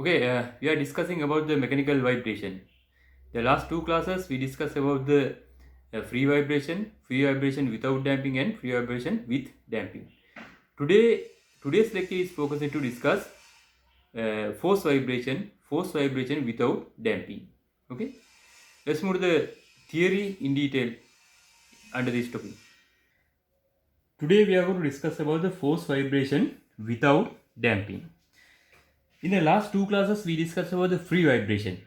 Okay, we are discussing about the mechanical vibration. The last two classes we discussed about the free vibration without damping, and free vibration with damping. Today, today's lecture is focusing to discuss force vibration without damping. Okay, let's move to the theory in detail under this topic. Today we are going to discuss about the force vibration without damping. In the last two classes we discussed about the free vibration.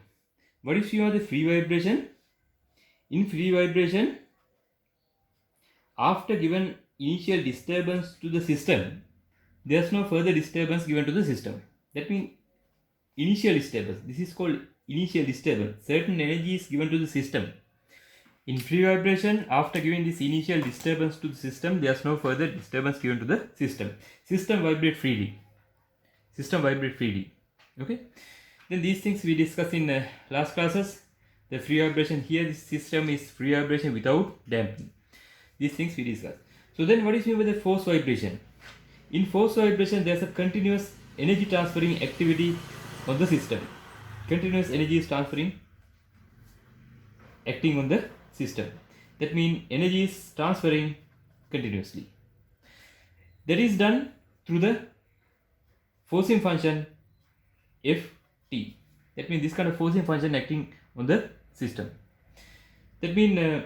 What is the free vibration? In free vibration, after given initial disturbance to the system, there is no further disturbance given to the system. That means initial disturbance. This is called initial disturbance. Certain energy is given to the system. In free vibration, after giving this initial disturbance to the system, there is no further disturbance given to the system. System vibrate freely. System vibrate freely. Okay. Then these things we discussed in last classes. The free vibration here, this system is free vibration without damping. These things we discussed. So then what is meant by the force vibration? In force vibration there is a continuous energy transferring activity on the system. Continuous energy is transferring, acting on the system. That means energy is transferring continuously. That is done through the forcing function Ft. That means this kind of forcing function acting on the system. That means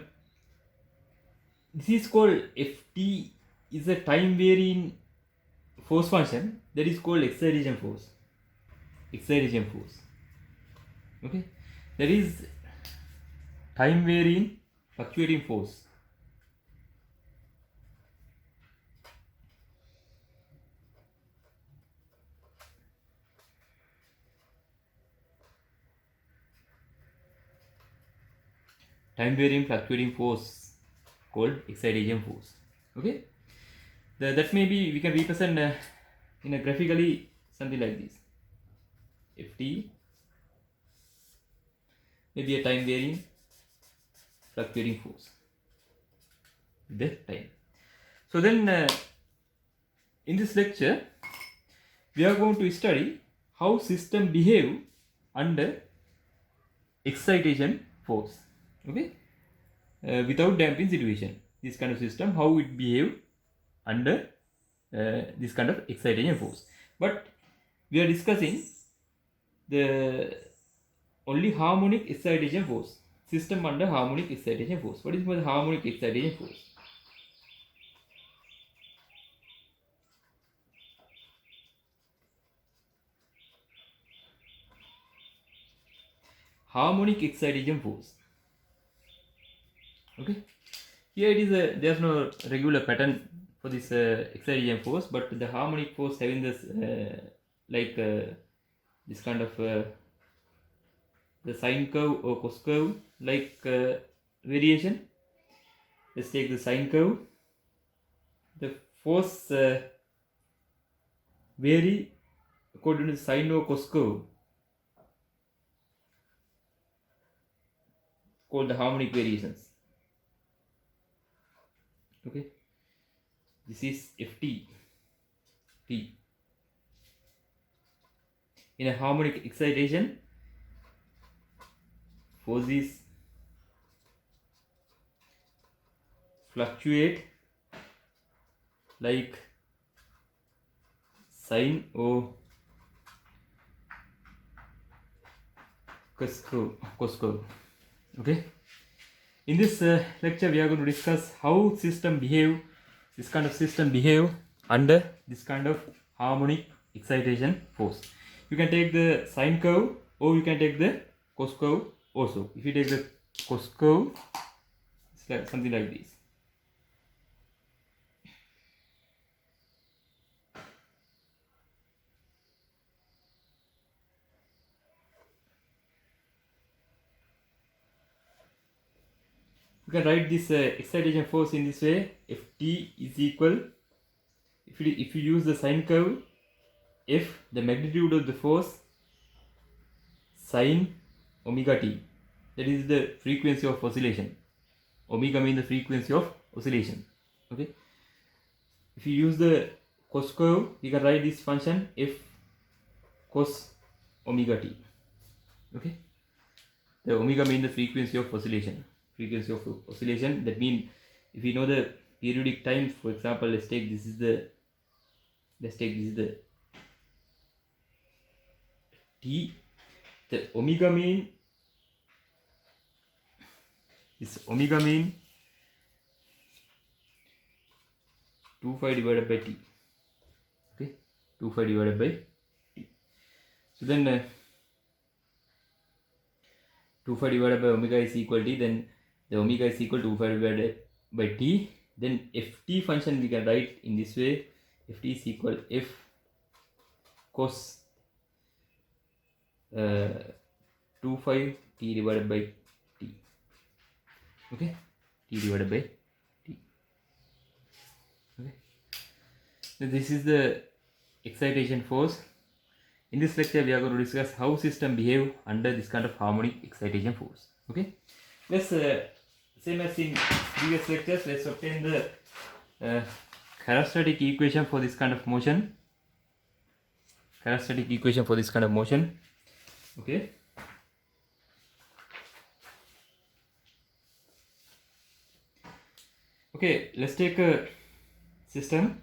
this is called Ft is a time varying force function that is called excitation force. Excitation force. Okay, that is time varying fluctuating force. Time varying fluctuating force called excitation force. Okay, that may be we can represent in a graphically something like this. Ft may be a time varying fluctuating force with the time. So then in this lecture we are going to study how system behave under excitation force. Okay, without damping situation, this kind of system, how it behave under this kind of excitation force. But we are discussing the only harmonic excitation force, system under harmonic excitation force. What is the harmonic excitation force? Harmonic excitation force. Okay, here it is there's no regular pattern for this excitation force, but the harmonic force having this this kind of the sine curve or cos curve like variation. Let's take the sine curve. The force vary according to sine or cos curve called the harmonic variations. Okay, this is Ft. T. In a harmonic excitation, forces fluctuate like sine or cos curve. Okay, in this lecture we are going to discuss how system behave, this kind of system behave under this kind of harmonic excitation force. You can take the sine curve or you can take the cos curve also. If you take the cos curve, it's like something like this. You can write this excitation force in this way. If T is equal, if you use the sine curve, if the magnitude of the force sine omega t, that is the frequency of oscillation. Omega means the frequency of oscillation. Okay, if you use the cos curve, you can write this function if cos omega t. Okay, the omega means the frequency of oscillation. That means if we know the periodic time, for example, let's take this is the t. The omega mean is 2 pi divided by t. Okay, 2 pi divided by t. So then 2 pi divided by omega is equal to, then the omega is equal to 2 pi divided by t. Then ft function we can write in this way: ft is equal f cos 2 pi t divided by t. Okay, t divided by t. Okay, so this is the excitation force. In this lecture we are going to discuss how system behave under this kind of harmonic excitation force. Okay, let's same as in previous lectures, let's obtain the characteristic equation for this kind of motion. Okay, okay, let's take a system.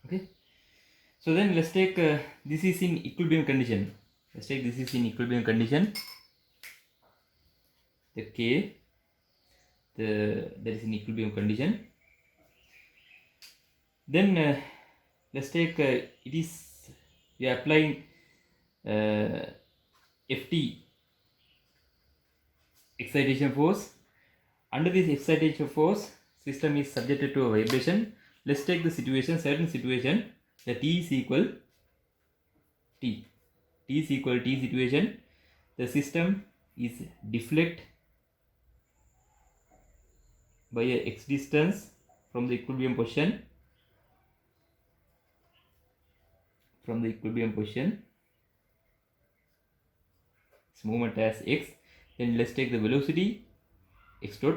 Okay, so then let's take this is in equilibrium condition. The K, that is in equilibrium condition. Then let's take it is we are applying Ft excitation force. Under this excitation force, system is subjected to a vibration. Let's take the certain situation, the T is equal T situation. The system is deflect by a x distance from the equilibrium position. Its movement as x. Then let's take the velocity x dot,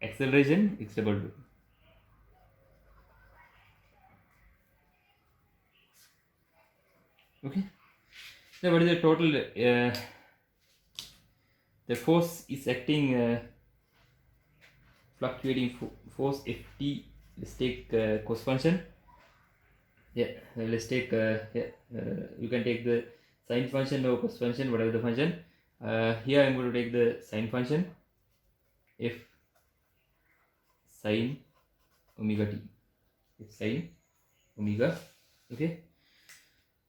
acceleration x double dot. Okay, now what is the total the force is acting fluctuating force Ft. Let's take cos function. Let's take you can take the sine function or cos function, whatever the function. Here I am going to take the sine function, f sine omega t. Okay,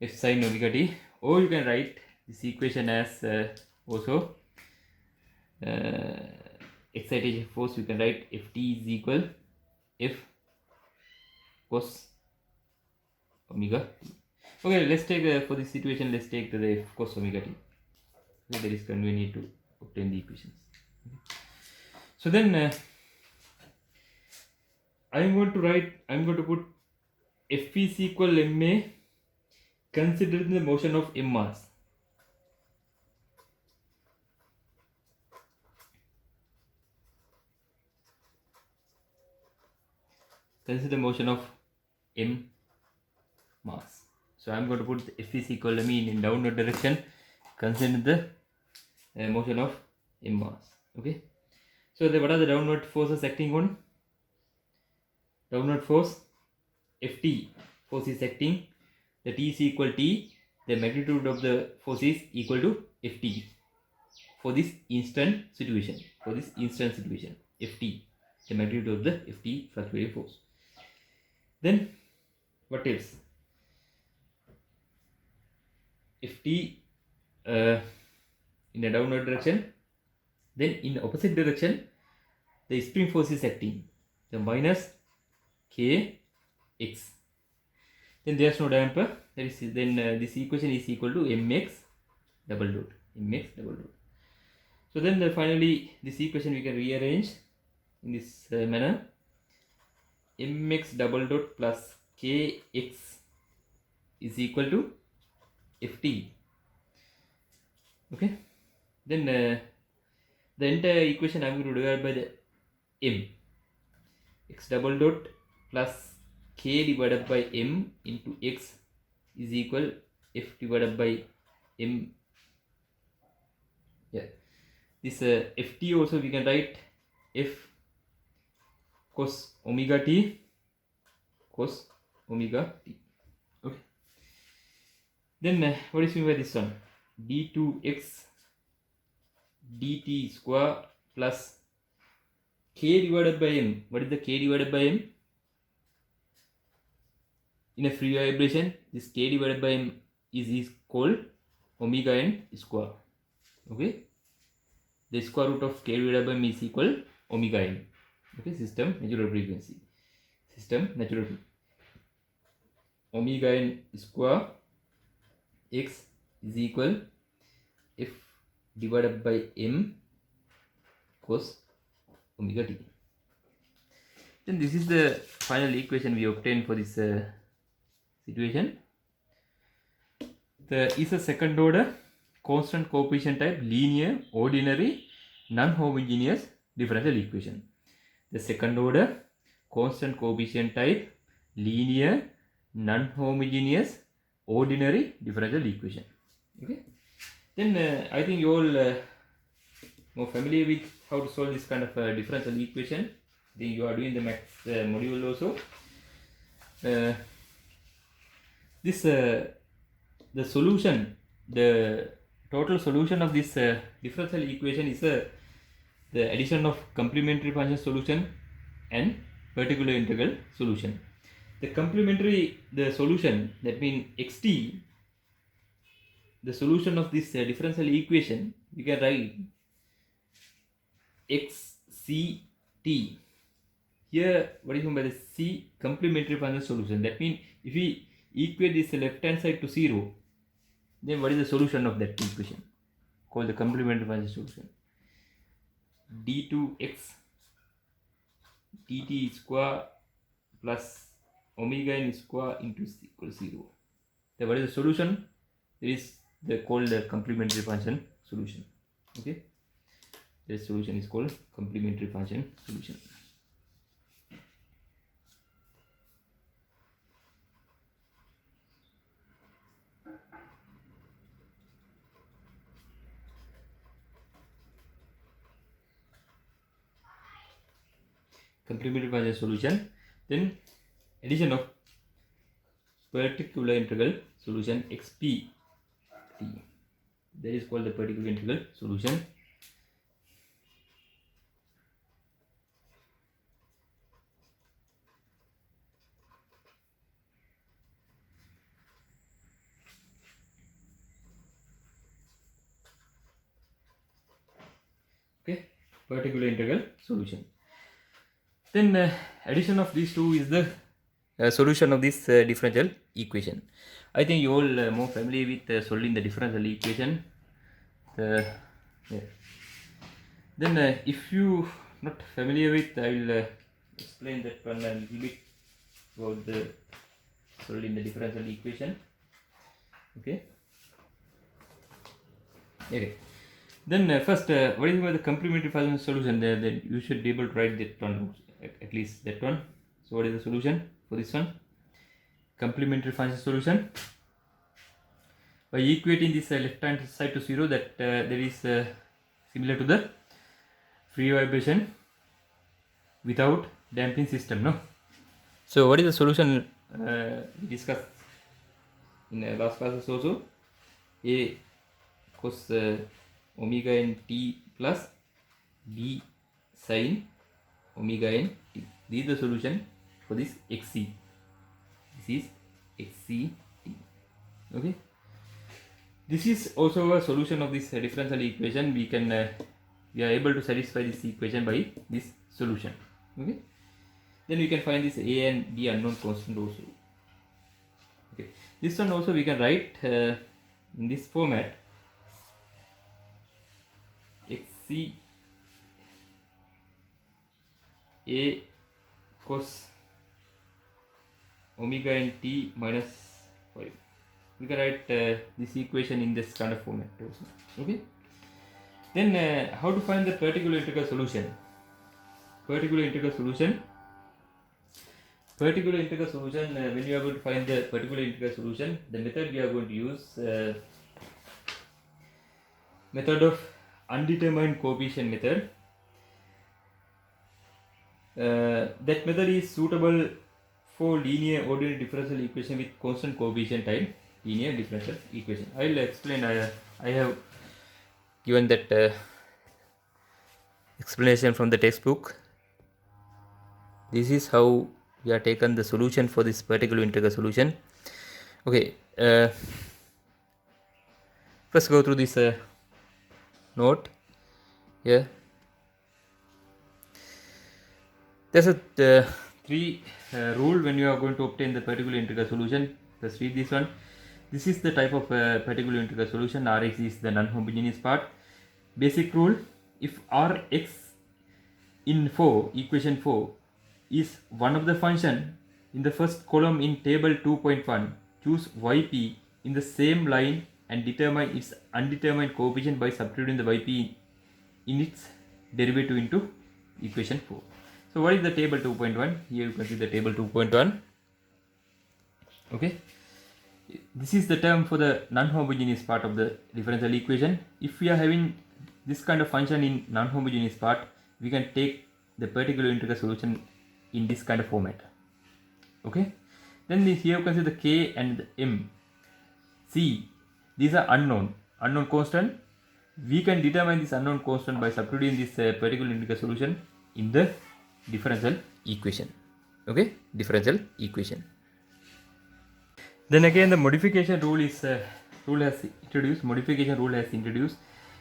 f sine omega t, or you can write this equation as also excitation force. You can write Ft is equal f cos omega t. Okay, let's take for this situation, let's take the f cos omega t. Okay, that is convenient to obtain the equations. Okay. So then I'm going to put f is equal ma considering the motion of m mass. Consider the motion of m mass. So I'm going to put f is equal to in downward direction. Consider the motion of m mass. Okay. So what are the downward forces acting on? Downward force Ft force is acting. The T is equal T. The magnitude of the force is equal to Ft for this instant situation. Ft, the magnitude of the Ft fluctuating force. Then what else? Ft in a downward direction. Then in opposite direction, the spring force is acting. The minus Kx. Then there is no damper. That is then this equation is equal to mx double dot. So then finally this equation we can rearrange in this manner. Mx double dot plus kx is equal to Ft Okay, then the entire equation I'm going to divide by the m, x double dot plus k divided by m into x is equal f divided by m. Yeah, this ft also we can write f cos omega t, cos omega t. Okay, then what is mean by this one? d2x dt square plus k divided by m. What is the k divided by m? In a free vibration, this k divided by m is called omega n square. Okay, the square root of k divided by m is equal omega n. Okay, system natural frequency. System natural omega n square x is equal f divided by m cos omega t. Then this is the final equation we obtained for this situation. There is a second order constant coefficient type linear ordinary non-homogeneous differential equation. The second order constant coefficient type linear non-homogeneous ordinary differential equation. Okay, then I think you all more familiar with how to solve this kind of differential equation. Then you are doing the maths module also. This the solution, the total solution of this differential equation is the addition of complementary function solution and particular integral solution. The complementary, the solution, that means xt, the solution of this differential equation, we can write xct. Here, what is meant by the c complementary function solution? That means if we equate this left hand side to 0, then what is the solution of that equation? Called the complementary function solution. d2x dt square plus omega n square into c equals 0. Then what is the solution? It is called the complementary function solution. Okay, the solution is called complementary function solution. Complementary function solution. Then addition of particular integral solution xpt, that is called the particular integral solution. Okay, particular integral solution. Then addition of these two is the solution of this differential equation. I think you all more familiar with solving the differential equation. Yeah. Then if you not familiar with, I will explain that one a little bit about the solving the differential equation. Okay. Okay. Then first, what is the complementary function solution? Then you should be able to write that one, at least that one. So what is the solution for this one? Complementary function solution. By equating this left hand side to 0, that there is similar to the free vibration without damping system, no? So what is the solution we discussed in last classes also? A cos omega n t plus b sin omega n t. This is the solution for this xc. This is xct. Okay. This is also a solution of this differential equation. We are able to satisfy this equation by this solution. Okay. Then we can find this a and b unknown constant also. Okay. This one also we can write in this format. xc a cos omega n t minus 5. we can write this equation in this kind of format also. Okay. Then how to find the particular integral solution? Particular integral solution. Particular integral solution. When you are going to find the particular integral solution, the method we are going to use method of undetermined coefficient method. That method is suitable for linear ordinary differential equation with constant coefficient type linear differential equation. I will explain. I have given that explanation from the textbook. This is how we have taken the solution for this particular integral solution. Okay, first go through this note here. There's a three rule when you are going to obtain the particular integral solution. Let's read this one. This is the type of particular integral solution. Rx is the non-homogeneous part. Basic rule: if Rx in equation 4 is one of the function in the first column in table 2.1, choose yp in the same line and determine its undetermined coefficient by substituting the yp in its derivative into equation 4. So what is the table 2.1? Here you can see the table 2.1. Okay, this is the term for the non-homogeneous part of the differential equation. If we are having this kind of function in non-homogeneous part, we can take the particular integral solution in this kind of format. Okay, then here you can see the k and the m, c, these are unknown constant. We can determine this unknown constant by substituting this particular integral solution in the differential equation. Okay, differential equation. Then again the modification rule is modification rule has introduced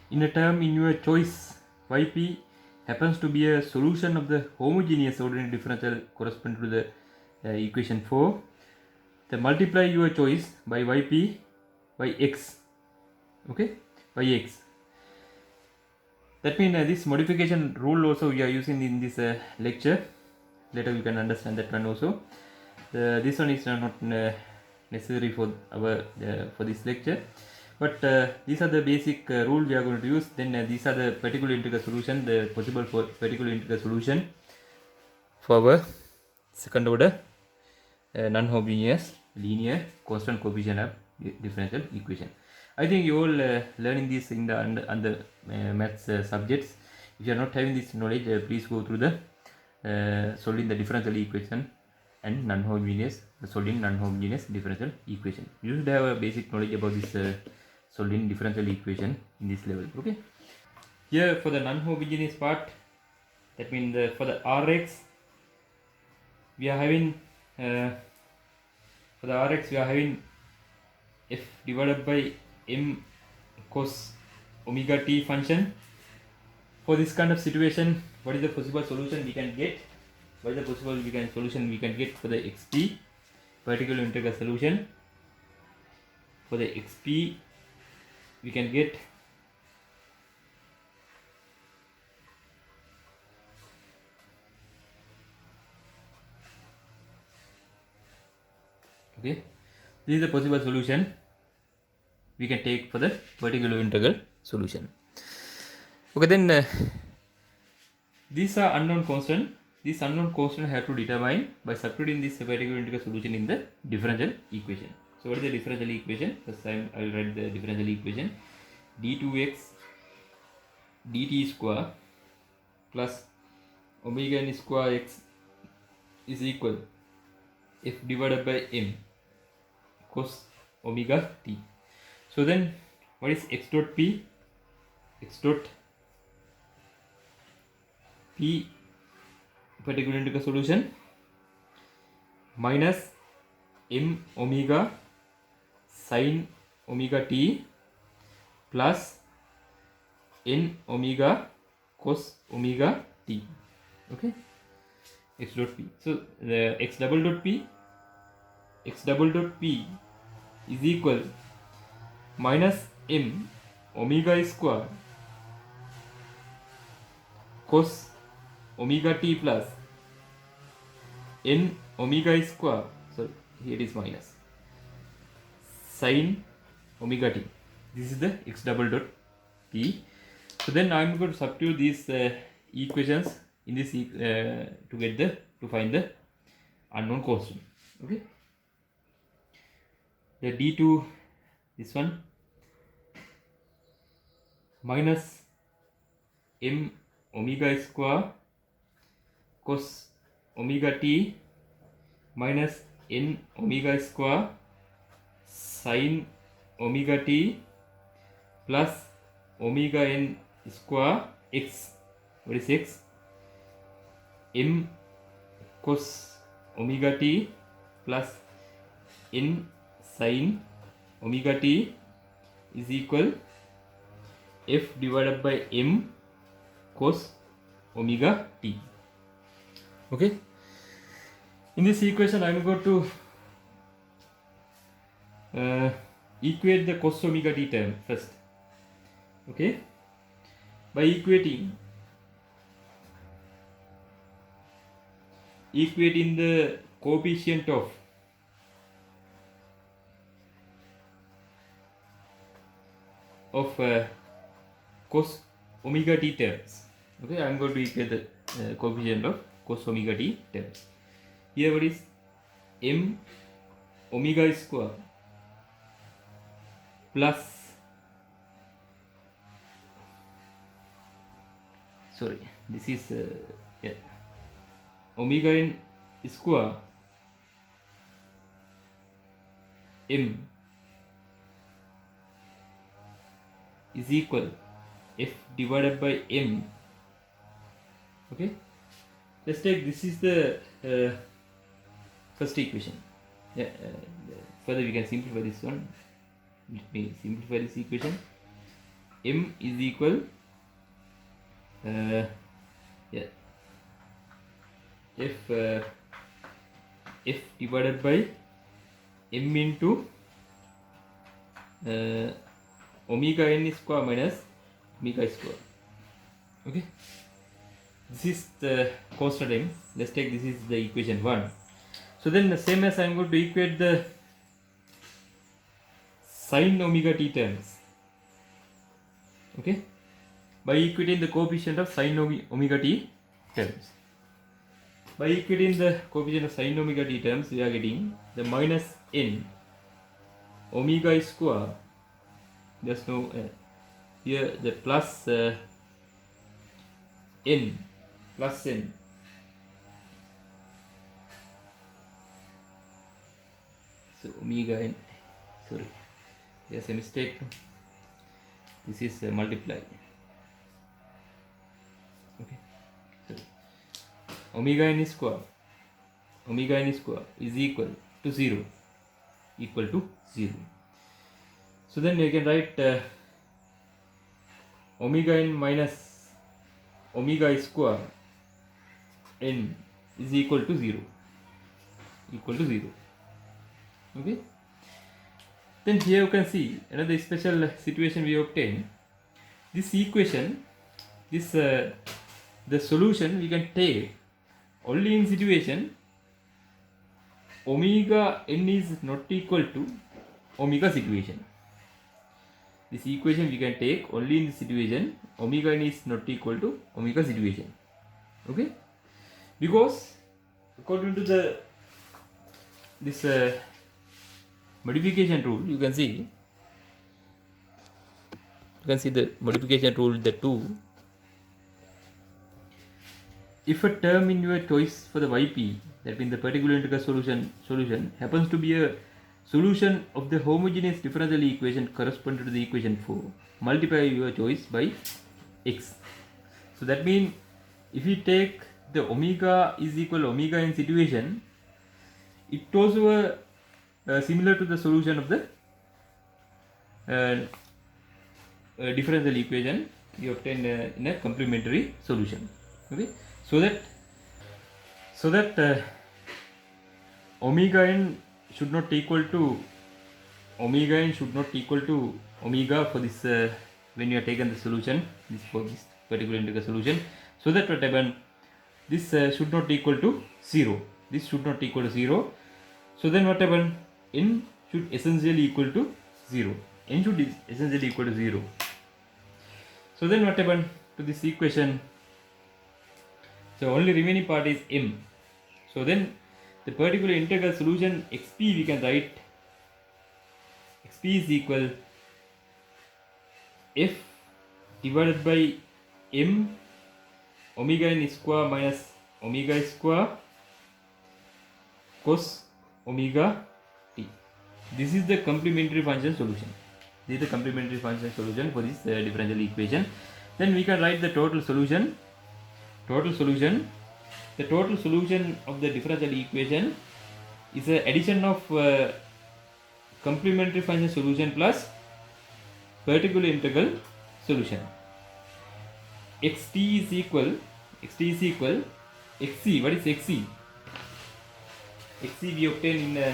in a term in your choice. Yp happens to be a solution of the homogeneous ordinary differential corresponding to the equation 4. Then multiply your choice by yp by x. Okay, by x. That means this modification rule also we are using in this lecture. Later you can understand that one also. This one is not necessary for our for this lecture, but these are the basic rule we are going to use. Then these are the particular integral solution, the possible for particular integral solution for our second order non-homogeneous linear constant coefficient of differential equation. I think you all learning this in the under maths subjects. If you are not having this knowledge, please go through the solving the differential equation and non-homogeneous solving non-homogeneous differential equation. You should have a basic knowledge about this solving differential equation in this level. Okay. Here for the non-homogeneous part, that means for the Rx we are having f divided by m cos omega t function. For this kind of situation, what is the possible solution we can get? What is the possible solution we can get for the xp particular integral solution? For the xp we can get okay, this is the possible solution we can take for the particular integral solution. Okay, then these are unknown constant. This unknown constant have to determine by substituting this particular integral solution in the differential equation. So what is the differential equation? First time I will write the differential equation. d2x dt square plus omega n square x is equal f divided by m cos omega t. So then what is x dot p? X dot p particular integral solution minus m omega sin omega t plus n omega cos omega t. Okay, x dot p. So the x double dot p is equal minus m omega square cos omega t plus n omega square, so here it is minus sine omega t. This is the x double dot t. So then I'm going to substitute these equations in this to find the unknown constant. Okay, the d2, this one, minus m omega square cos omega t minus n omega square sin omega t plus omega n square x. What is x? M cos omega t plus n sin omega t is equal f divided by m cos omega t. Okay, in this equation I am going to equate the cos omega t term first. Okay, by equating the coefficient of cos omega t terms. Okay, I am going to equate the coefficient of cos omega t terms. Here what is m omega square plus, sorry, this is omega n square m is equal f divided by m. Okay, let's take, this is the first equation. Further we can simplify this one. Let me simplify this equation. M is equal f divided by m into omega n square minus omega square. Okay, this is the constant m. Let's take, this is the equation 1. So then the same as I am going to equate the sin omega t terms. Okay, by equating the coefficient of sin omega t terms. By equating the coefficient of sin omega t terms, we are getting the minus n omega square. There's no here, the plus n plus n so omega n, sorry, there's a mistake, this is multiply. Okay, so omega n square is equal to 0, so then you can write omega n minus omega square n is equal to 0. Okay, then here you can see another special situation we obtain. This equation, the solution we can take only in situation omega n is not equal to omega situation. This equation we can take only in the situation omega n is not equal to omega situation. Okay, because according to this modification rule, you can see the modification rule, the 2. If a term in your choice for the yp, that means the particular integral solution happens to be a solution of the homogeneous differential equation corresponding to the equation 4, multiply your choice by x. So that means if we take the omega is equal omega in situation, it also similar to the solution of the differential equation you obtain in a complementary solution. Okay, so that omega n should not equal to omega for this when you are taken the solution, this for this particular integral solution. So that what happen, this should not equal to 0. So then what happen, n should essentially equal to 0. N should essentially equal to 0. So then what happened to this equation? So only remaining part is m. So then the particular integral solution xp we can write xp is equal f divided by m omega n square minus omega square cos omega t. This is the complementary function solution. This is the complementary function solution for this differential equation. Then we can write the total solution. The total solution of the differential equation is an addition of complementary function solution plus particular integral solution. xt is equal xc. What is xc? xc we obtain in the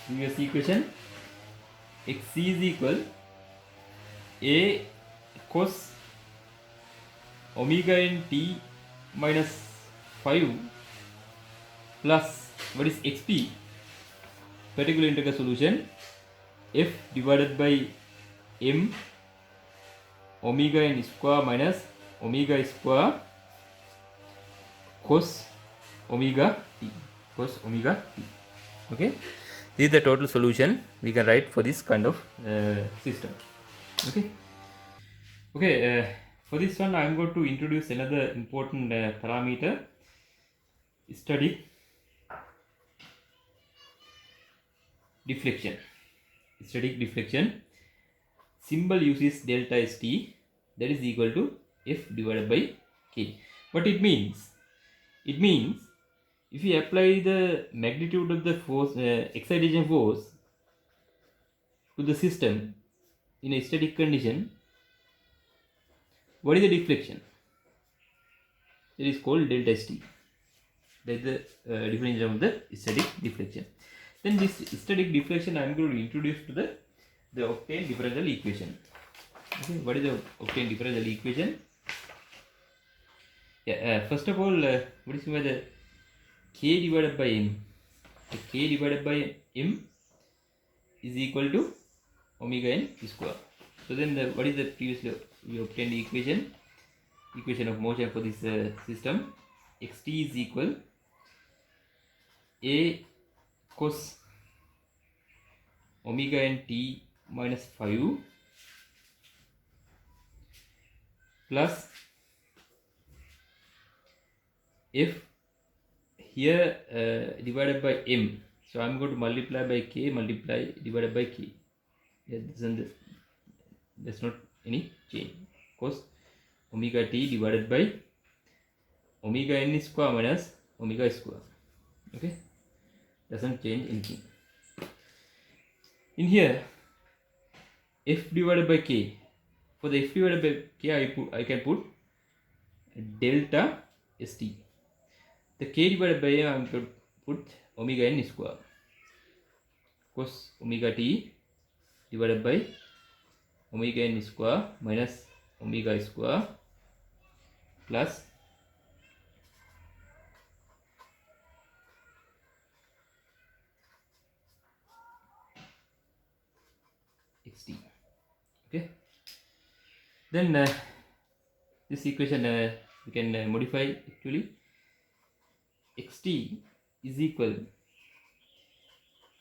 previous equation. xc is equal a cos omega n t minus 5 plus what is xp, particular integral solution, f divided by m omega n square minus omega square cos omega t. Okay, this is the total solution we can write for this kind of system. Okay, for this one I am going to introduce another important parameter, static deflection. Symbol uses delta st, that is equal to f divided by k. What it means? It means if you apply the magnitude of the force, excitation force to the system in a static condition, what is the deflection? It is called delta st. That is the definition of the static deflection. Then this static deflection I am going to introduce to the obtained differential equation. Okay, what is the obtained differential equation? Yeah, first of all, what is the k divided by m? The k divided by m is equal to omega n square. So then what is the previously we obtained equation of motion for this system? xt is equal a cos omega n t minus 5 plus f here divided by m. So I am going to multiply by k, divided by k. There's not any change. Cos omega t divided by omega n square minus omega square. Okay, doesn't change anything. In here, f divided by k. For the f divided by k, I can put delta st. The k divided by m, I am going to put omega n square. Cos omega t divided by omega n square minus omega square plus xt. Okay, then this equation we can modify actually. xt is equal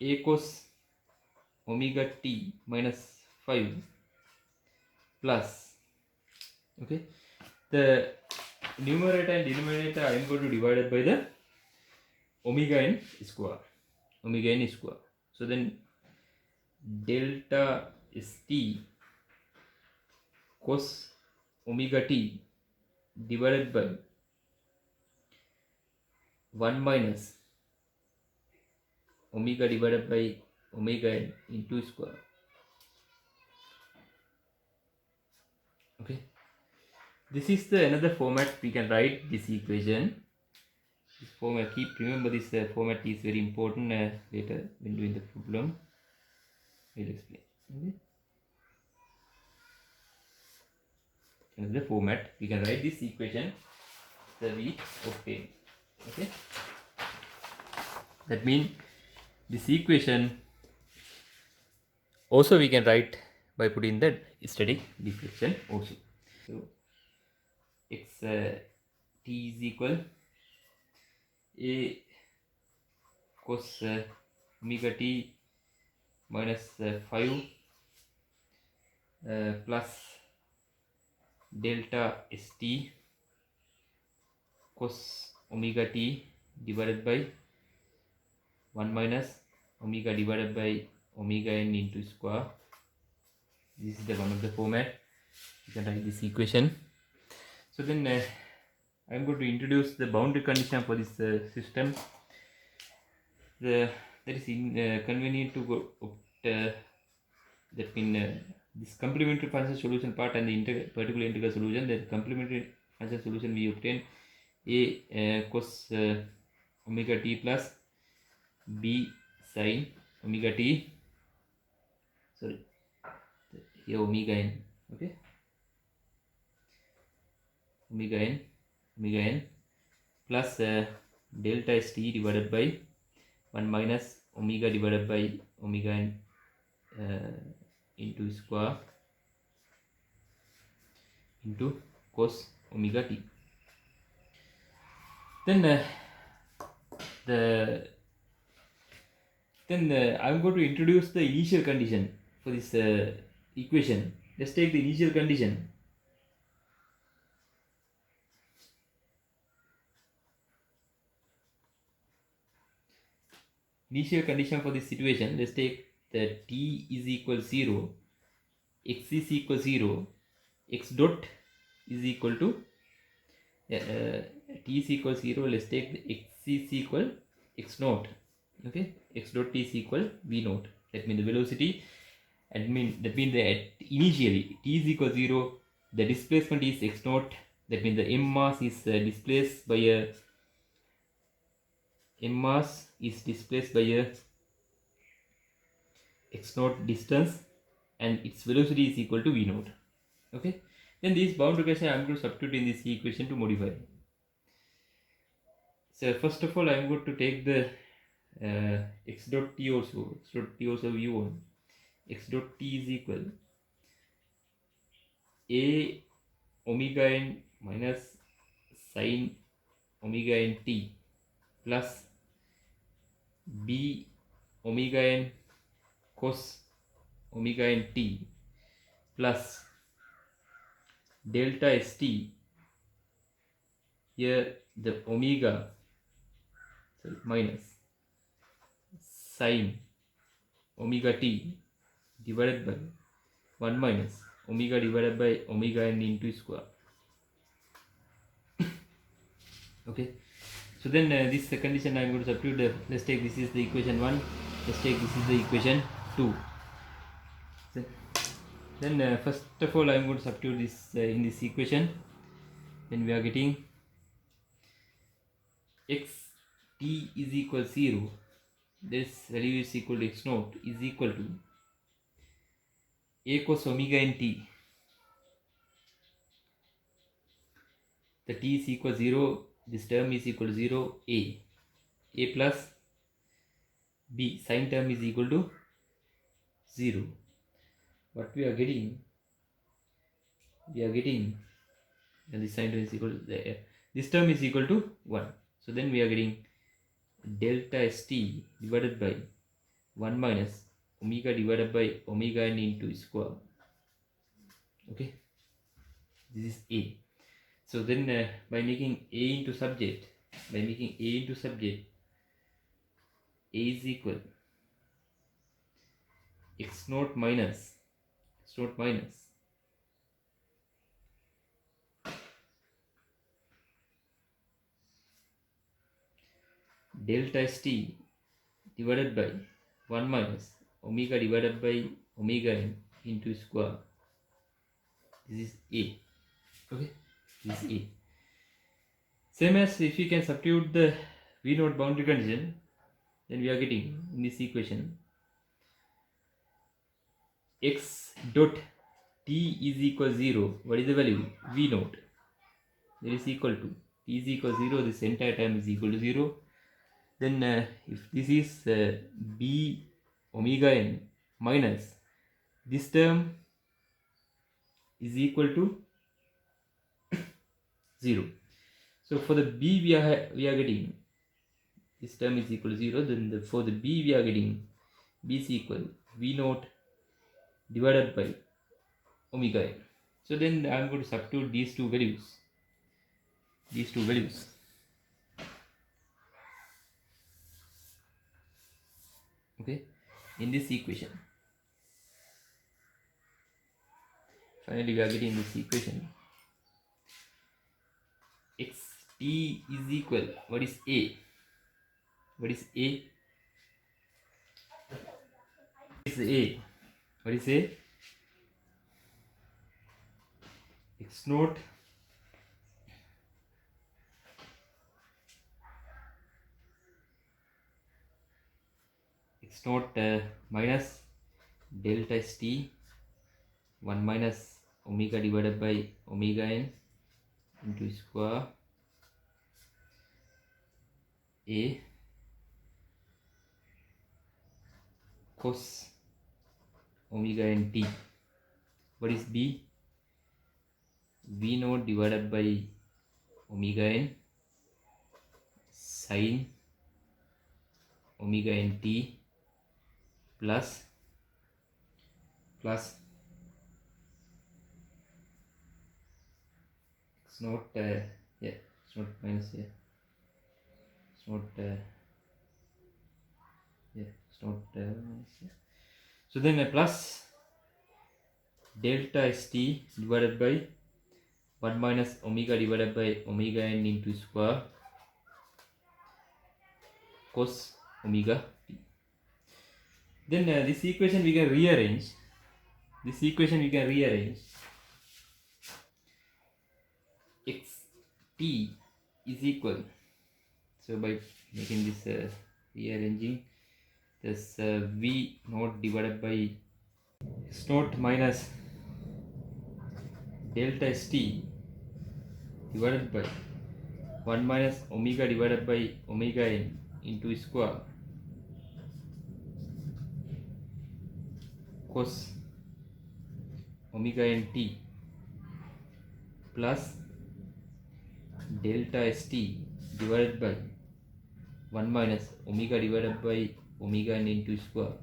a cos omega t minus 5 plus, okay, the numerator and denominator I am going to divide it by the omega n square. So then delta st cos omega t divided by 1 minus omega divided by omega n into square. Okay, this is the another format we can write this equation. This format, remember this format is very important later when doing the problem. I will explain. Okay, another format we can write this equation that we obtain. Okay, that means this equation also we can write by putting the static deflection also. So x t is equal a cos omega t minus 5 plus delta st cos omega t divided by 1 minus omega divided by omega n into square. This is the one of the format you can write this equation. So then I am going to introduce the boundary condition for this system. That is convenient to go that mean this complementary function solution part and the particular integral solution. The complementary function solution we obtain a cos omega t plus b sin omega t, sorry, here omega n, okay, omega n plus delta st divided by 1 minus omega divided by omega n into square into cos omega t. Then I'm going to introduce the initial condition for this equation. Let's take the initial condition. Initial condition for this situation, let's take the t is equal 0, x is equal 0, x dot is equal to t is equal 0. Let's take the x is equal x naught, okay, x dot t is equal v naught. That means the velocity, and that means that initially t is equal 0, the displacement is x naught. That means the m mass is displaced by a x naught distance, and its velocity is equal to v naught. Okay, then this boundary condition I am going to substitute in this equation to modify. So first of all I am going to take the x dot t also u1. X dot t is equal a omega n minus sin omega n t plus b omega n cos omega n t plus delta st, here the omega, minus sin omega t divided by 1 minus omega divided by omega n into square. Okay, so then this condition I am going to substitute. Let's take this is the equation 1, let's take this is the equation 2. Then first of all I am going to substitute this in this equation. Then we are getting x t is equal 0, this value is equal to x naught is equal to a cos omega n t. The t is equal 0, this term is equal to 0, a plus b sin term is equal to 0. What we are getting, and this sin term is equal to this term is equal to 1. So then we are getting delta st divided by 1 minus omega divided by omega n into square. Okay, this is a. So then by making a into subject, a is equal x naught minus delta st divided by 1 minus omega divided by omega n into square. This is a. Okay, this is a. Same as if you can substitute the v naught boundary condition, then we are getting in this equation x dot t is equal 0. What is the value? V naught. That is equal to t is equal 0. This entire term is equal to 0. Then if this is b omega n minus this term is equal to 0. So for the b we are getting this term is equal to 0. Then for the b we are getting b is equal v naught divided by omega n. So then I am going to substitute these two values. Okay, in this equation. Finally, we are getting this equation. Xt is equal. What is a? What is a? What is a? X naught minus delta st 1 minus omega divided by omega n into square a cos omega n t. What is b? V naught divided by omega n sin omega n t plus x naught it's not minus here, it's not it's not minus here. So then plus delta st divided by 1 minus omega divided by omega n into square cos omega t. Then this equation we can rearrange. X t is equal. So by making this rearranging, this v naught divided by x naught minus delta st divided by 1 minus omega divided by omega n into square cos omega n t plus delta st divided by 1 minus omega divided by omega n into square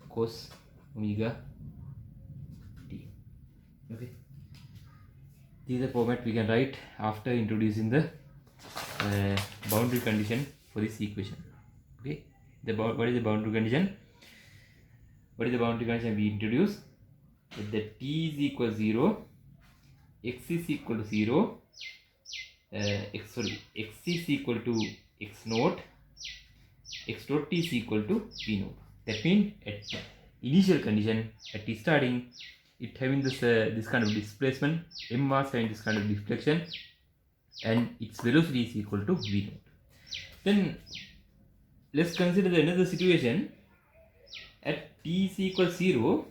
cos omega t. Okay, this is the format we can write after introducing the boundary condition for this equation. Okay, what is the boundary condition? We introduce that the t is equal to 0, x is equal to 0, x is equal to x naught, x dot t is equal to v naught. That means at initial condition, at t starting, it having this kind of displacement, m mass having this kind of deflection, and its velocity is equal to v naught. Then let's consider another situation. At t is equal to 0,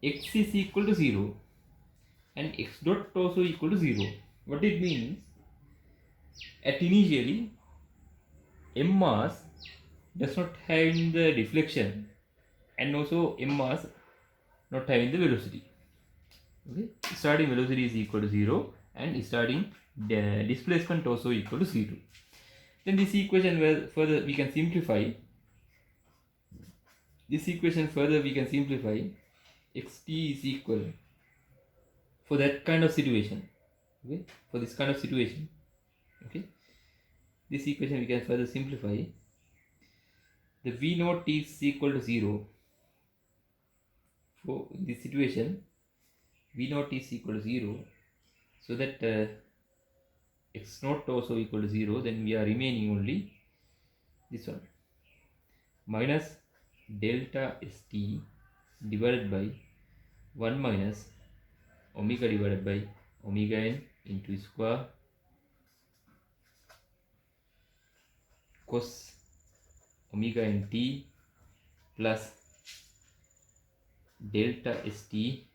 x is equal to 0 and x dot also equal to 0. What it means, at initially m mass does not having the deflection and also m mass not having the velocity. Okay, starting velocity is equal to 0 and starting displacement also equal to 0. Then this equation further we can simplify. Xt is equal for that kind of situation. Okay, for this kind of situation. Okay, this equation we can further simplify. The v naught is equal to 0. For this situation, v naught is equal to 0, so that x naught also equal to 0. Then we are remaining only this one, minus delta st divided by 1 minus omega divided by omega n into square cos omega n t plus delta st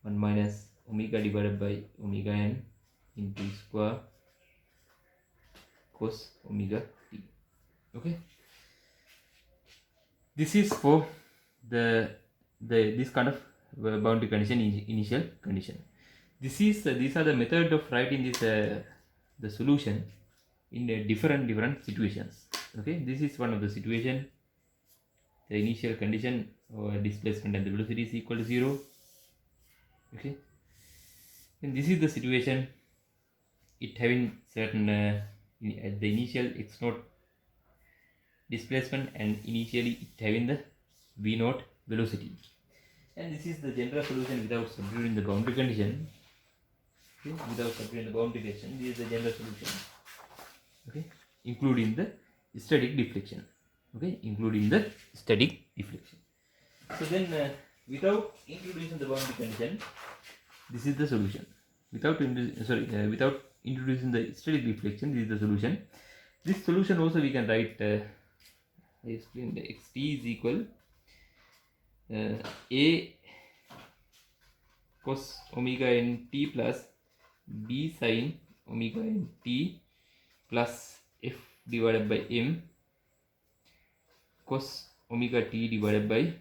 1 minus omega divided by omega n into square cos omega t. Okay, this is for the this kind of boundary condition, initial condition. These are the method of writing this the solution in different situations. Okay, this is one of the situation. The initial condition or displacement and the velocity is equal to 0. Okay, and this is the situation it having certain at the initial x naught displacement and initially it having the v naught velocity, and this is the general solution without substituting the boundary condition. Okay, without substituting the boundary condition, this is the general solution. Okay, including the static deflection. Okay, including the static deflection. So then without introducing the boundary condition, this is the solution. Without without introducing the static deflection, this is the solution. This solution also we can write I explained xt is equal a cos omega nt plus b sin omega nt plus f divided by m cos omega t divided by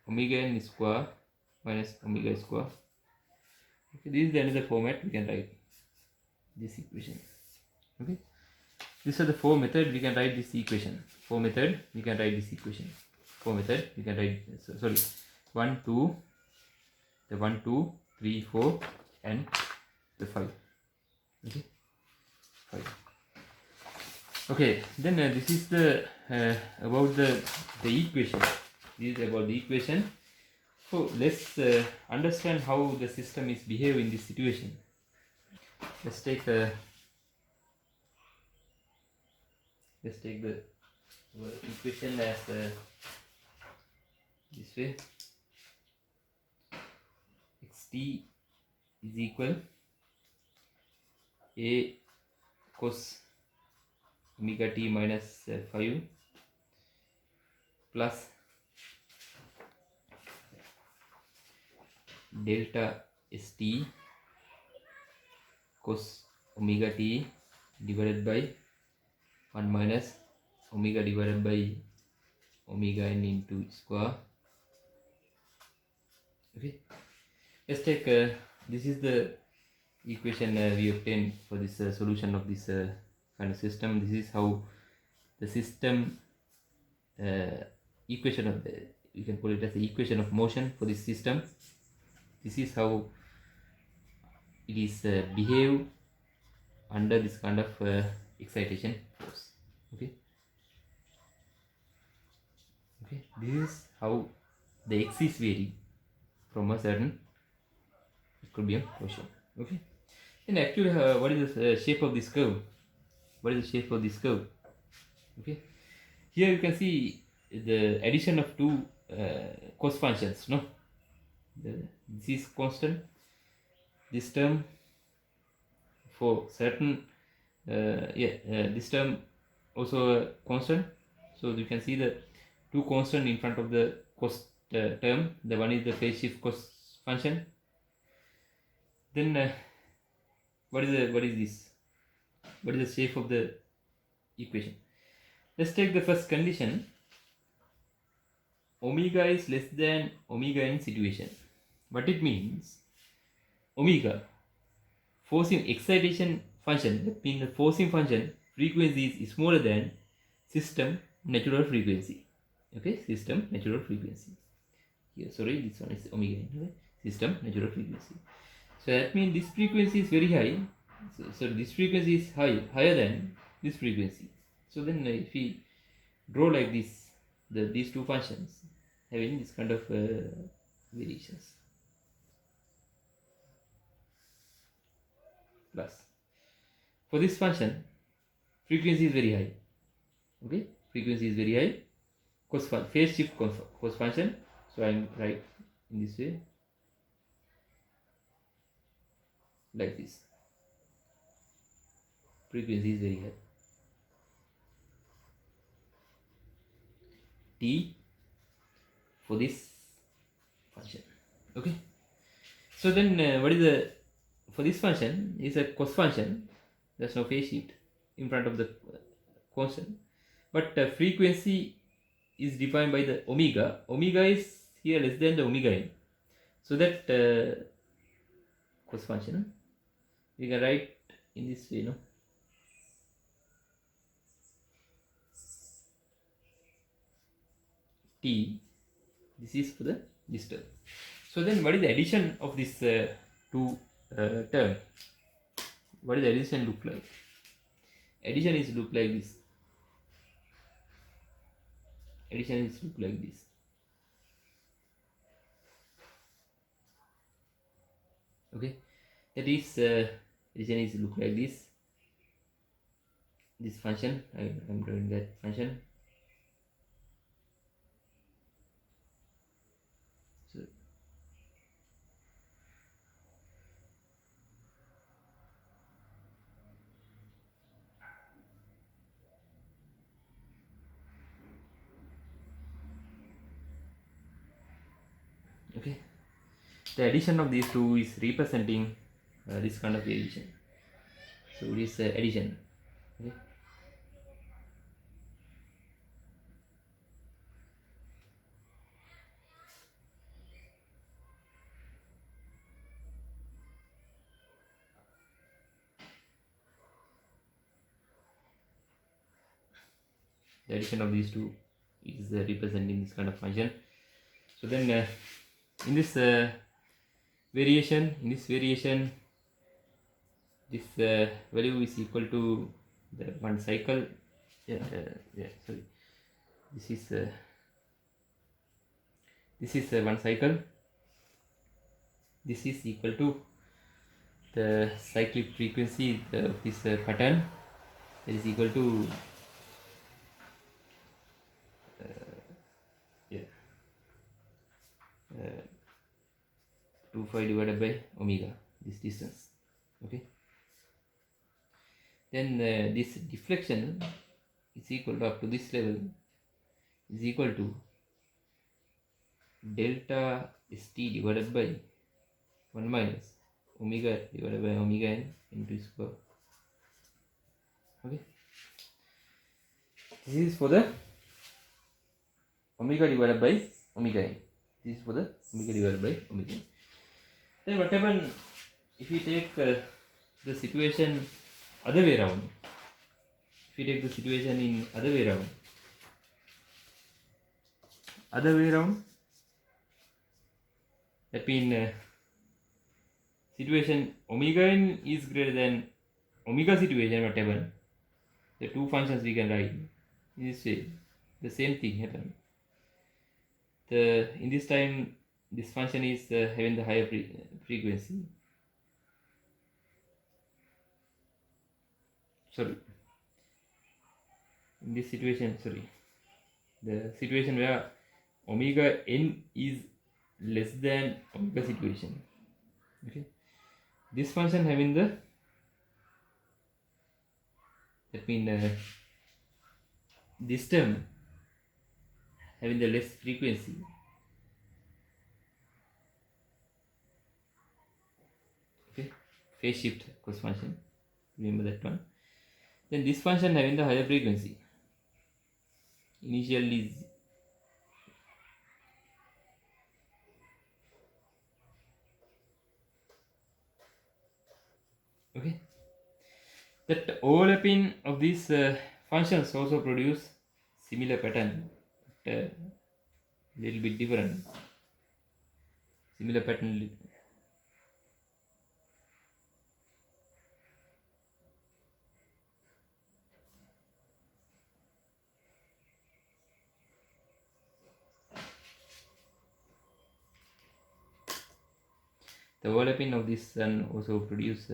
omega n square minus omega square. Okay, this is the another format we can write this equation. Okay, these are the four methods we can write this equation. Four method we can write this equation. Four method we can write. Sorry, 1, 2, the 1, 2, 3, 4, and the 5. Okay, 5. Okay, then this is the about the equation. This is about the equation. So let's understand how the system is behaving in this situation. Let's take the equation as this way. Xt is equal a cos omega t minus 5 plus delta st cos omega t divided by 1 minus omega divided by omega n into square. Okay, let's take this is the equation we obtained for this solution of this kind of system. This is how the system equation of the, you can call it as the equation of motion for this system. This is how it is behave under this kind of excitation force. Okay, okay, this is how the x is varying from a certain equilibrium portion. Okay, and actually what is the shape of this curve? What is the shape of this curve? Okay, here you can see the addition of two cos functions. No, this is constant, this term for certain this term also constant. So you can see the two constant in front of the cos term. The one is the phase shift cos function. Then what is this? What is the shape of the equation? Let's take the first condition. Omega is less than omega n situation. What it means? Omega forcing excitation function, that means the forcing function frequency is smaller than system natural frequency. Okay, system natural frequency. Here, sorry, this one is omega n. Okay? System natural frequency. So that means this frequency is very high. So this frequency is higher than this frequency. So then if we draw like this, these two functions having this kind of variations. Plus for this function frequency is very high. Okay, frequency is very high. Phase shift cos function. So I am write in this way, like this. Frequency is very high. T for this function. Okay, so then what is the, for this function is a cos function, there's no phase shift. in front of the constant, but frequency is defined by the omega. Omega is here less than the omega n, so that cos function we can write in this way, t. This is for the this term. So then, what is the addition of this two term? What does the addition look like? Addition is look like this. Addition is look like this. Okay, that is addition is look like this. This function, I'm drawing that function. So okay, the addition of these two is representing this kind of addition. So this addition. Okay. The addition of these two is representing this kind of function. So then in this variation, this value is equal to the one cycle. Sorry, this is one cycle. This is equal to the cyclic frequency of this pattern, that is equal to 2π divided by omega, this distance. Okay, then this deflection is equal to, up to this level, is equal to delta st divided by 1 minus omega divided by omega n into its power. Okay, this is for the omega divided by omega n. This is for the omega divided by omega n. Then what happens if we take the situation other way around? If we take the situation in other way around, that means situation omega n is greater than omega situation, what happens? The two functions we can write in this way. The same thing happen. In this time, this function is having the higher frequency. Sorry. In this situation, the situation where omega n is less than omega situation. Okay. This function having the, that means this term having the less frequency. Okay, phase shift cos function, remember that one. Then this function having the higher frequency. Initial is okay. That overlapping of these functions also produce similar pattern, but little bit different. Similar pattern. The overlapping of this sun also produce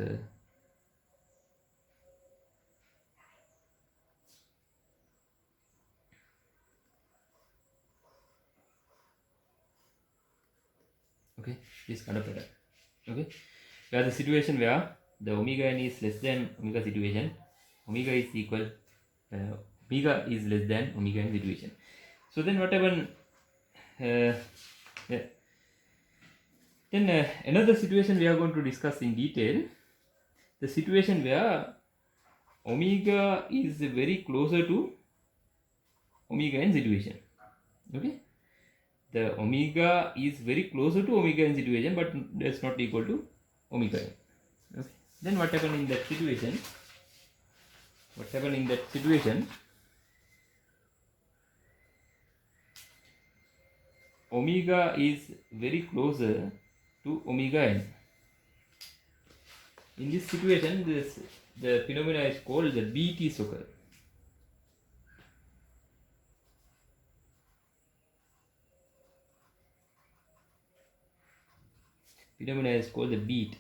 okay, this kind of pattern. Okay, where the situation where the omega n is less than omega situation, omega is equal, omega is less than omega n situation. So then what happen? Yeah. Then another situation we are going to discuss in detail, the situation where omega is very closer to omega n situation. Okay, the omega is very closer to omega n situation, but that's not equal to omega n. Okay. Then what happened in that situation? What happened in that situation? Omega is very closer to omega n. In this situation, the phenomena is called the BT occur. Phenomena is called the beat.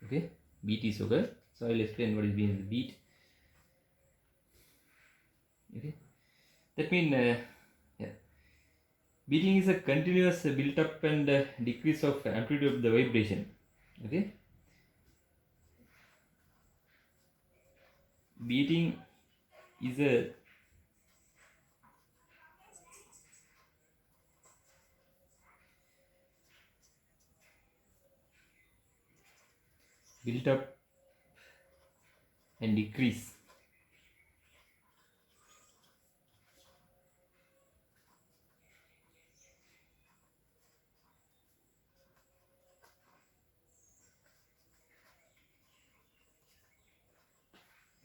Okay, BT occur. So I will explain what is being the beat. Okay, that means beating is a continuous build up and decrease of amplitude of the vibration. Okay, beating is a build up and decrease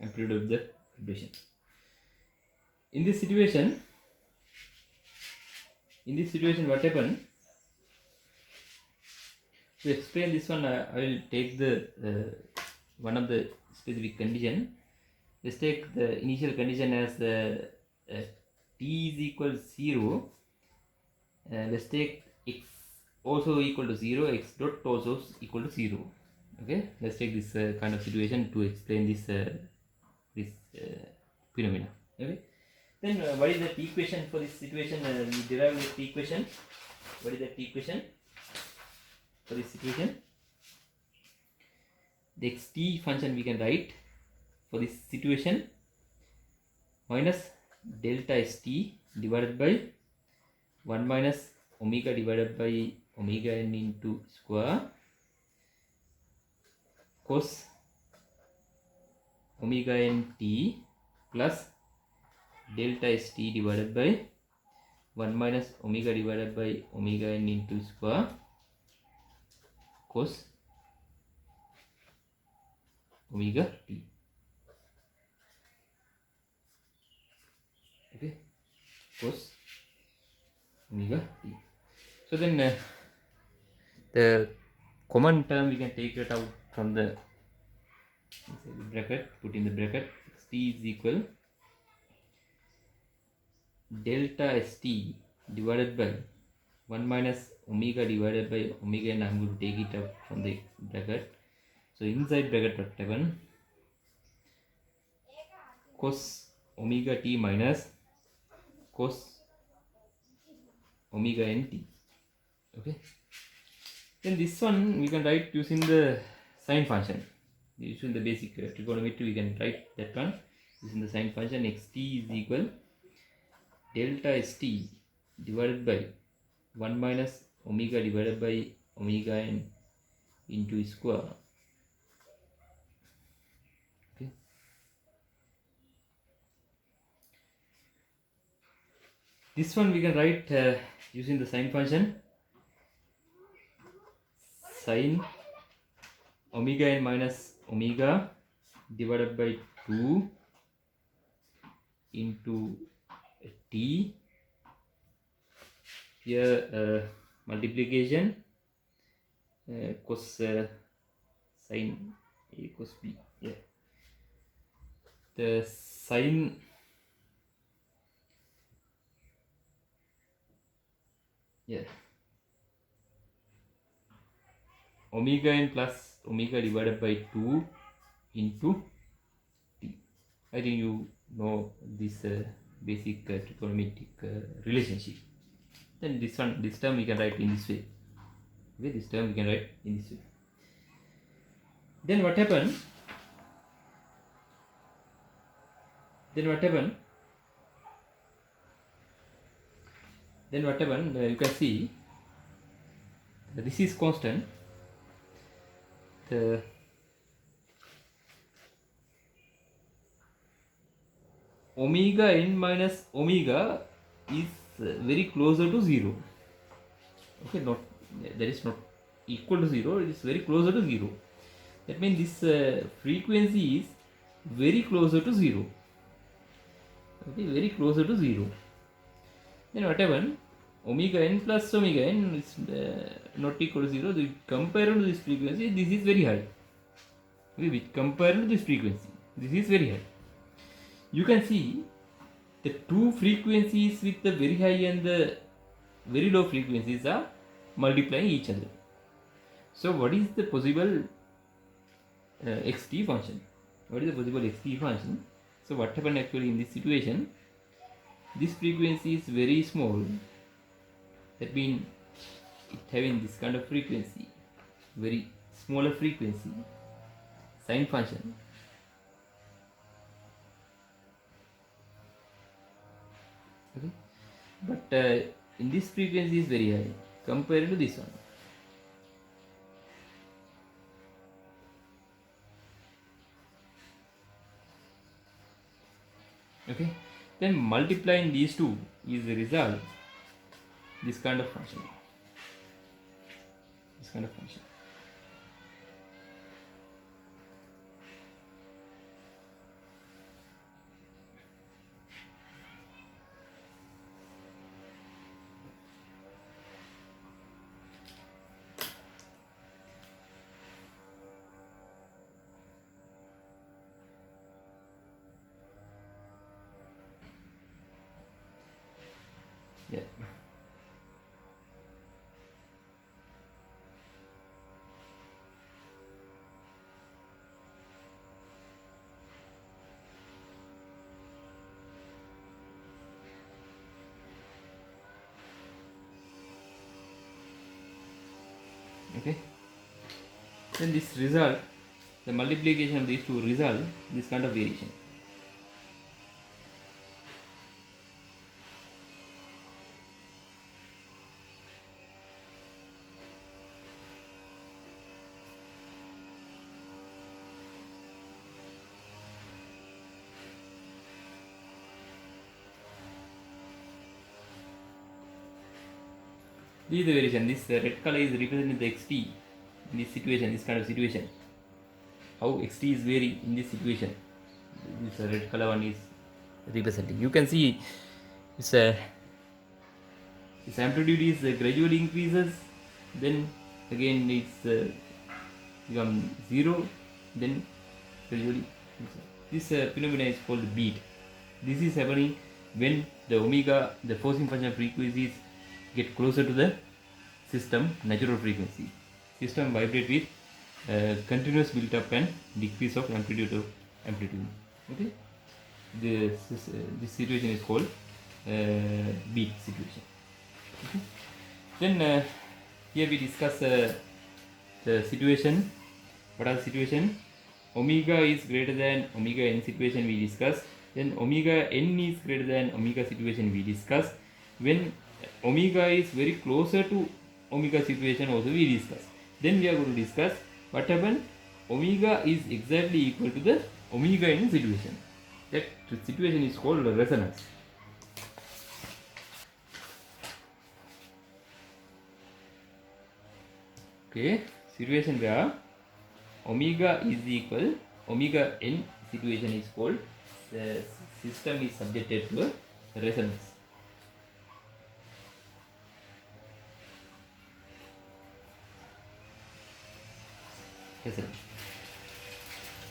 amplitude of the vibration. In this situation, what happened? To explain this one, I will take the one of the specific condition. Let's take the initial condition as t is equal to 0. Let's take x also equal to 0, x dot also equal to 0. Okay, let's take this kind of situation to explain this phenomena. Okay, then what is the equation for this situation? We derive the equation. What is the equation for this situation? The xt function we can write for this situation minus delta st divided by 1 minus omega divided by omega n into square cos omega n t plus delta st divided by 1 minus omega divided by omega n into square cos omega t. Okay, cos omega t. So then the common term we can take it out from the bracket, put in the bracket. T is equal delta st divided by 1 minus omega divided by omega n. I'm going to take it out from the bracket. So inside bracket what happen? Cos omega t minus cos omega n t. Okay, then this one we can write using the sine function. Using the basic trigonometry, we can write that one using the sine function. Xt is equal delta st divided by 1 minus omega divided by omega n into square. Okay, this one we can write using the sine function sine omega n minus omega divided by 2 into t. Here multiplication cos sine a cos b. Yeah, the sine omega n plus omega divided by 2 into t. I think you know this basic trigonometric relationship. Then this term we can write in this way. Okay, this term we can write in this way. Then what happened? You can see this is constant. The omega n minus omega is very closer to 0. Okay, not that is not equal to 0, it is very closer to 0. That means this frequency is very closer to 0. Okay, very closer to 0. Then what happens? Omega n plus omega n is not equal to 0. Compared to this frequency, this is very high. Okay, compared to this frequency, this is very high. You can see the two frequencies with the very high and the very low frequencies are multiplying each other. So what is the possible xt function? What is the possible xt function? So what happened actually in this situation? This frequency is very small. That means it having this kind of frequency, very smaller frequency, sine function. Okay, but in this frequency is very high compared to this one. Okay, then multiplying these two is the result. This kind of function. This kind of function. Yeah. Okay, then this result, the multiplication of these two result this kind of variation. This is the variation. This red color is representing the xt in this situation, this kind of situation. How xt is vary in this situation. This red color one is representing. You can see this amplitude is gradually increases, then again it's become 0, then gradually. This phenomena is called beat. This is happening when the omega, the forcing function frequencies get closer to the system natural frequency. System vibrate with continuous build up and decrease of amplitude. Okay, this situation is called beat situation. Okay. Then here we discuss the situation. What are the situation? Omega is greater than omega n situation we discuss. Then omega n is greater than omega situation we discuss. When omega is very closer to omega situation also we discuss. Then we are going to discuss what happens. Omega is exactly equal to the omega n situation. That situation is called resonance. Okay, situation where omega is equal, omega n situation is called, the system is subjected to a resonance.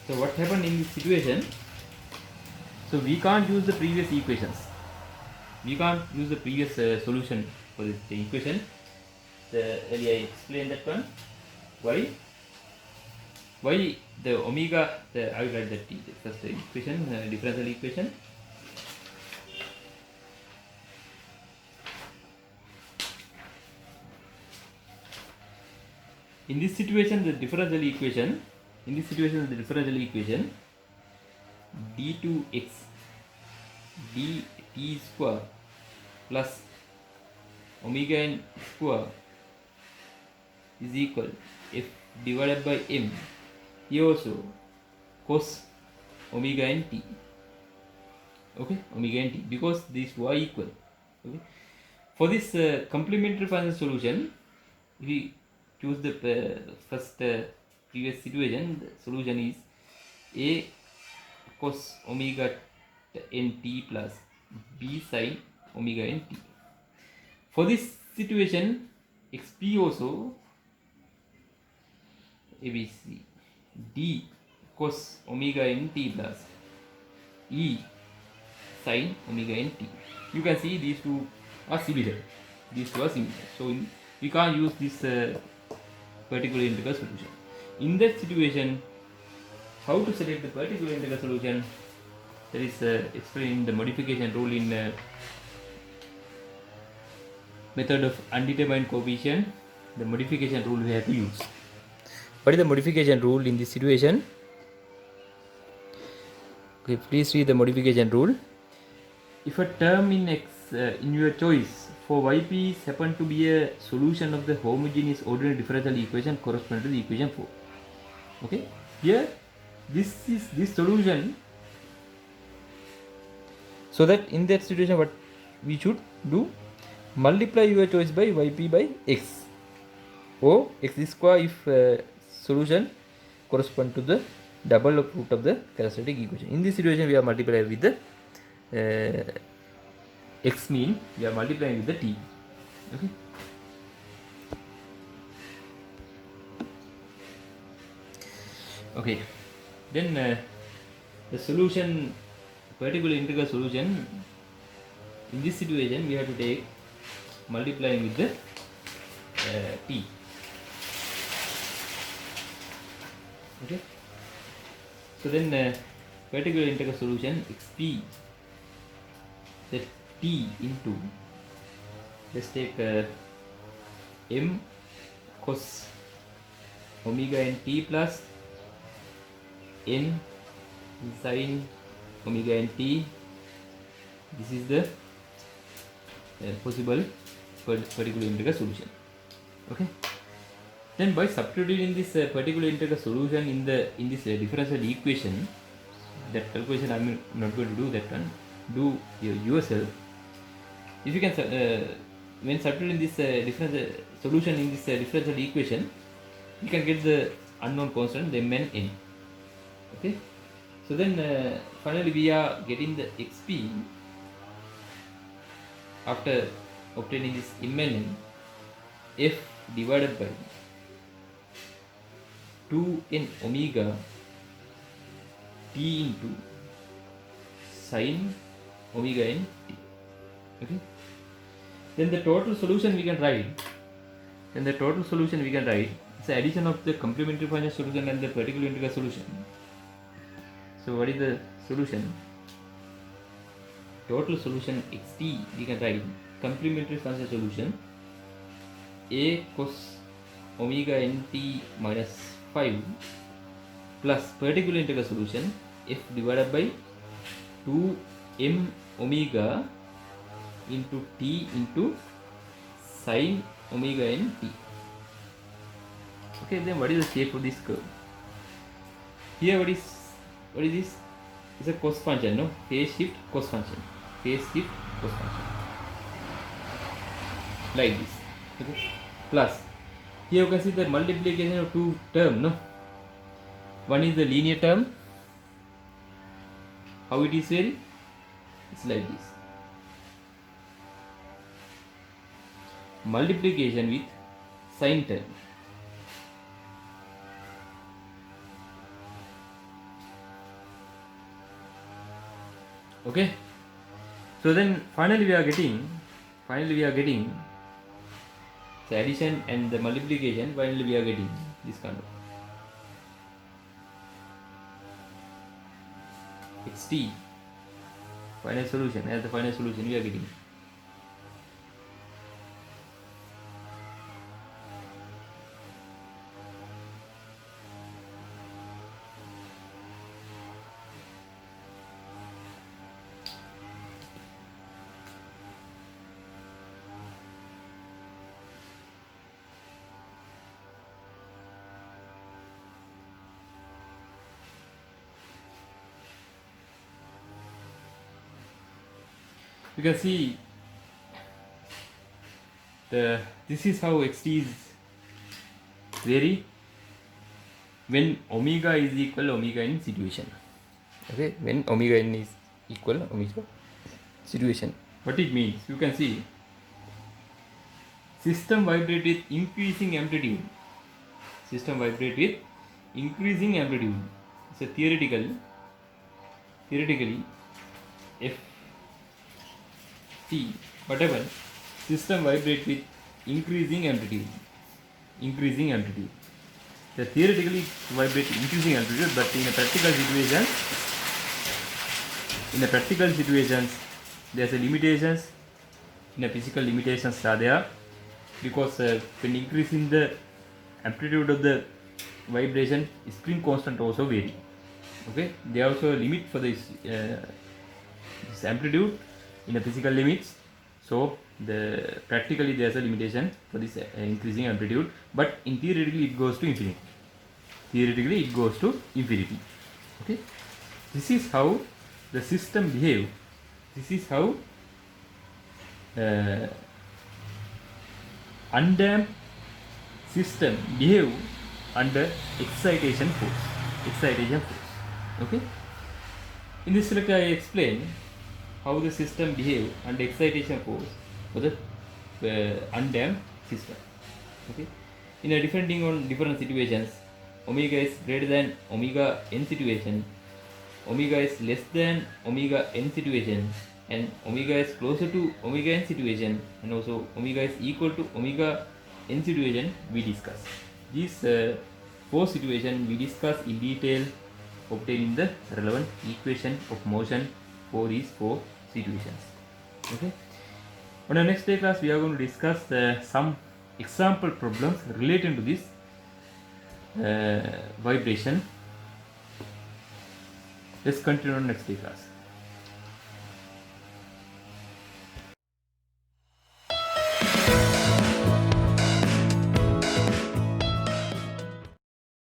So what happened in this situation? So we can't use the previous equations. We can't use the previous solution for this equation. Earlier I explained that one. Why? Why the omega? I will write that first equation, differential equation. In this situation, the differential equation. In this situation, the differential equation d2x dt square plus omega n square is equal f divided by m. Here also cos omega n t. okay, omega n t, because these two are equal. Okay. For this complementary function solution, if we choose the first previous situation, the solution is a cos omega n t plus b sin omega n t. For this situation, xp also abc d cos omega n t plus e sin omega n t. You can see these two are similar. So we can't use this particular integral solution. In that situation, how to select the particular integral solution? That is explained in the modification rule in method of undetermined coefficient. The modification rule we have to use. What is the modification rule in this situation? Okay, please read the modification rule. If a term in x in your choice for yp happen to be a solution of the homogeneous ordinary differential equation corresponding to the equation 4. Okay, here this is this solution. So that in that situation, what we should do, multiply your choice by yp by x, or x square if solution correspond to the double of root of the characteristic equation. In this situation, we are multiplying with the x mean, we are multiplying with the t. Okay. Okay. Then the solution, particular integral solution, in this situation we have to take multiplying with the t. Okay. So then particular integral solution xp, that t into, let's take m cos omega n t plus n sin omega n t. This is the possible particular integral solution. Okay. Then by substituting this particular integral solution in this differential equation, that calculation I'm not going to do that one. Do yourself. If you can, when substituting this differential solution in this differential equation, you can get the unknown constant, the m and n. Okay. So then finally we are getting the xp after obtaining this m and n, f divided by 2n omega t into sin omega n t. Okay. Then the total solution we can write. It's the addition of the complementary function solution and the particular integral solution. So what is the solution? Total solution xt we can write complementary function solution a cos omega n t minus 5 plus particular integral solution f divided by 2m omega into t into sin omega n t. Okay, then what is the shape of this curve? Here what is this? It's a cos function, no? Phase shift cos function. Like this. Okay. Plus here you can see the multiplication of two terms, no? One is the linear term. How it is very? It's like this. Multiplication with sine term. Okay. So then finally we are getting the addition and the multiplication. Finally we are getting this kind of xt final solution. As the final solution we are getting. You can see this is how xt is vary when omega is equal omega in situation. Okay, when omega n is equal omega situation. What it means, you can see system vibrate with increasing amplitude. System vibrate with increasing amplitude. So theoretically if t whatever system vibrate with increasing amplitude. So theoretically vibrate increasing amplitude, but in a practical situations there's a limitations. In a physical limitations are there, because when increasing the amplitude of the vibration, spring constant also vary. Okay, there also a limit for this amplitude in the physical limits. So the practically there's a limitation for this increasing amplitude, but in theoretically it goes to infinity. Okay, this is how the system behave. This is how undamped system behave under excitation force. Okay, in this lecture I explain how the system behave under excitation force for the undamped system. Okay, in a different situations, omega is greater than omega n situation, omega is less than omega n situation, and omega is closer to omega n situation, and also omega is equal to omega n situation we discuss. These 4 situations we discuss in detail, obtaining the relevant equation of motion for these 4 situations. Okay. On the next day class we are going to discuss some example problems related to this vibration. Let's continue on next day class.